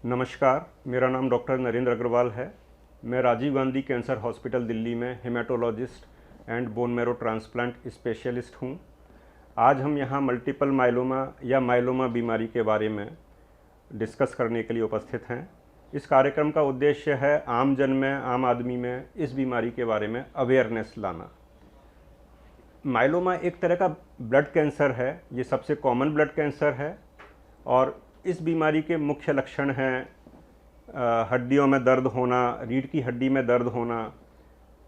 नमस्कार, मेरा नाम डॉक्टर नरेंद्र अग्रवाल है। मैं राजीव गांधी कैंसर हॉस्पिटल दिल्ली में haematologist and bone marrow transplant specialist हूँ। आज हम यहाँ मल्टीपल माइलोमा या माइलोमा बीमारी के बारे में डिस्कस करने के लिए उपस्थित हैं। इस कार्यक्रम का उद्देश्य है आम जन में, आम आदमी में इस बीमारी के बारे में अवेयरनेस लाना। माइलोमा एक तरह का ब्लड कैंसर है, ये सबसे कॉमन ब्लड कैंसर है और इस बीमारी के मुख्य लक्षण हैं हड्डियों में दर्द होना, रीढ़ की हड्डी में दर्द होना,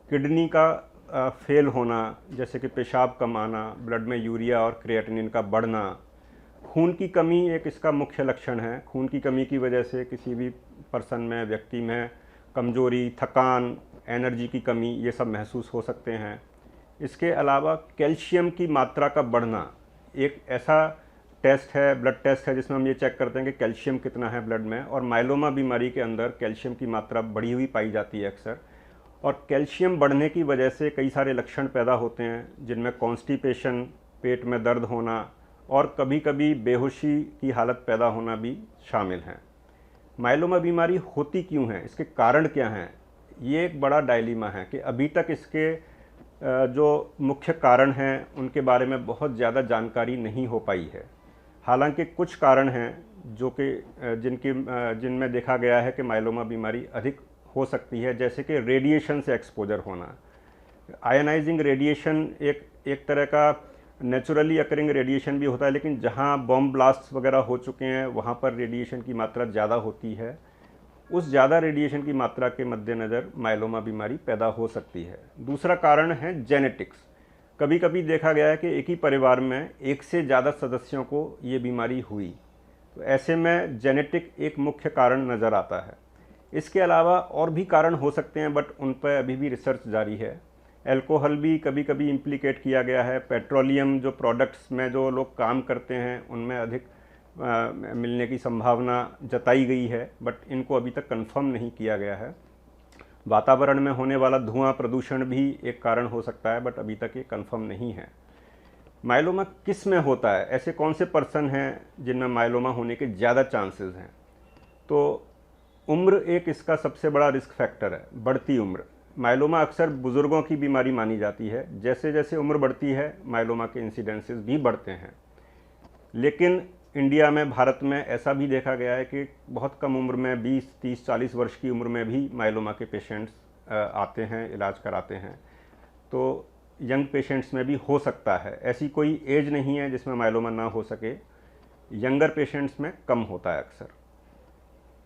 किडनी का फेल होना जैसे कि पेशाब कम आना, ब्लड में यूरिया और क्रिएटिनिन का बढ़ना, खून की कमी एक इसका मुख्य लक्षण है। खून की कमी की वजह से किसी भी पर्सन में, व्यक्ति में कमजोरी, थकान, एनर्जी की कमी ये सब महसूस हो सकते हैं। इसके अलावा कैल्शियम की मात्रा का बढ़ना एक ऐसा टेस्ट है, ब्लड टेस्ट है, जिसमें हम ये चेक करते हैं कि कैल्शियम कितना है ब्लड में, और माइलोमा बीमारी के अंदर कैल्शियम की मात्रा बढ़ी हुई पाई जाती है अक्सर। और कैल्शियम बढ़ने की वजह से कई सारे लक्षण पैदा होते हैं, जिनमें कॉन्स्टिपेशन, पेट में दर्द होना और कभी कभी बेहोशी की हालत पैदा होना भी शामिल हैं। माइलोमा बीमारी होती क्यों है, इसके कारण क्या हैं, ये एक बड़ा डायलीमा है कि अभी तक इसके जो मुख्य कारण हैं उनके बारे में बहुत ज़्यादा जानकारी नहीं हो पाई है। हालांकि कुछ कारण हैं जो कि जिनमें देखा गया है कि माइलोमा बीमारी अधिक हो सकती है, जैसे कि रेडिएशन से एक्सपोजर होना। आयनाइजिंग रेडिएशन एक तरह का नेचुरली अकरिंग रेडिएशन भी होता है, लेकिन जहां बॉम्ब ब्लास्ट वगैरह हो चुके हैं वहां पर रेडिएशन की मात्रा ज़्यादा होती है। उस ज़्यादा रेडिएशन की मात्रा के मद्देनज़र माइलोमा बीमारी पैदा हो सकती है। दूसरा कारण है जेनेटिक्स। कभी कभी देखा गया है कि एक ही परिवार में एक से ज़्यादा सदस्यों को ये बीमारी हुई, तो ऐसे में जेनेटिक एक मुख्य कारण नज़र आता है। इसके अलावा और भी कारण हो सकते हैं, बट उन पर अभी भी रिसर्च जारी है। अल्कोहल भी कभी कभी इम्प्लीकेट किया गया है। पेट्रोलियम जो प्रोडक्ट्स में जो लोग काम करते हैं उनमें अधिक मिलने की संभावना जताई गई है, बट इनको अभी तक कंफर्म नहीं किया गया है। वातावरण में होने वाला धुआं प्रदूषण भी एक कारण हो सकता है, बट अभी तक ये कंफर्म नहीं है। माइलोमा किस में होता है, ऐसे कौन से पर्सन हैं जिनमें माइलोमा होने के ज़्यादा चांसेस हैं? तो उम्र एक इसका सबसे बड़ा रिस्क फैक्टर है, बढ़ती उम्र। माइलोमा अक्सर बुज़ुर्गों की बीमारी मानी जाती है। जैसे जैसे उम्र बढ़ती है माइलोमा के इंसिडेंसेस भी बढ़ते हैं। लेकिन इंडिया में, भारत में ऐसा भी देखा गया है कि बहुत कम उम्र में 20, 30, 40 वर्ष की उम्र में भी माइलोमा के पेशेंट्स आते हैं, इलाज कराते हैं। तो यंग पेशेंट्स में भी हो सकता है, ऐसी कोई एज नहीं है जिसमें माइलोमा ना हो सके। यंगर पेशेंट्स में कम होता है अक्सर।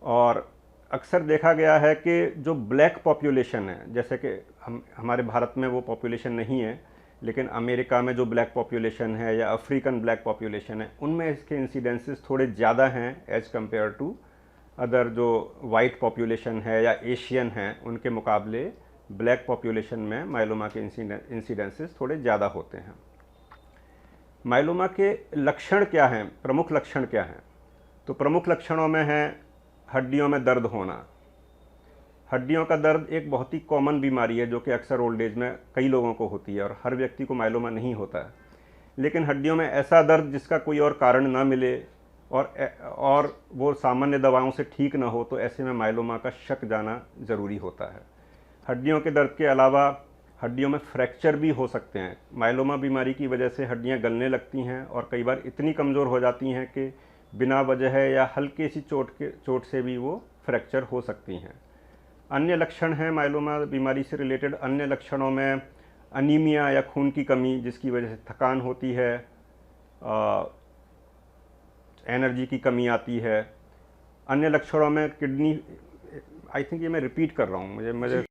और अक्सर देखा गया है कि जो ब्लैक पॉपुलेशन है, जैसे कि हमारे भारत में वो पॉपुलेशन नहीं है, लेकिन अमेरिका में जो ब्लैक पॉपुलेशन है या अफ्रीकन ब्लैक पॉपुलेशन है, उनमें इसके इंसिडेंसेस थोड़े ज़्यादा हैं एज कम्पेयर टू अदर जो वाइट पॉपुलेशन है या एशियन हैं, उनके मुकाबले ब्लैक पॉपुलेशन में माइलोमा के इंसिडेंसेस थोड़े ज़्यादा होते हैं। माइलोमा के लक्षण क्या हैं, प्रमुख लक्षण क्या हैं? तो प्रमुख लक्षणों में है हड्डियों में दर्द होना। हड्डियों का दर्द एक बहुत ही कॉमन बीमारी है जो कि अक्सर ओल्ड एज में कई लोगों को होती है, और हर व्यक्ति को माइलोमा नहीं होता है। लेकिन हड्डियों में ऐसा दर्द जिसका कोई और कारण ना मिले और वो सामान्य दवाओं से ठीक ना हो, तो ऐसे में माइलोमा का शक जाना ज़रूरी होता है। हड्डियों के दर्द के अलावा हड्डियों में फ्रैक्चर भी हो सकते हैं। माइलोमा बीमारी की वजह से हड्डियां गलने लगती हैं और कई बार इतनी कमज़ोर हो जाती हैं कि बिना वजह या हल्की सी चोट से भी वो फ्रैक्चर हो सकती हैं। अन्य लक्षण हैं माइलोमा बीमारी से रिलेटेड। अन्य लक्षणों में अनीमिया या खून की कमी, जिसकी वजह से थकान होती है, एनर्जी की कमी आती है। अन्य लक्षणों में किडनी, आई थिंक ये मैं रिपीट कर रहा हूँ, मुझे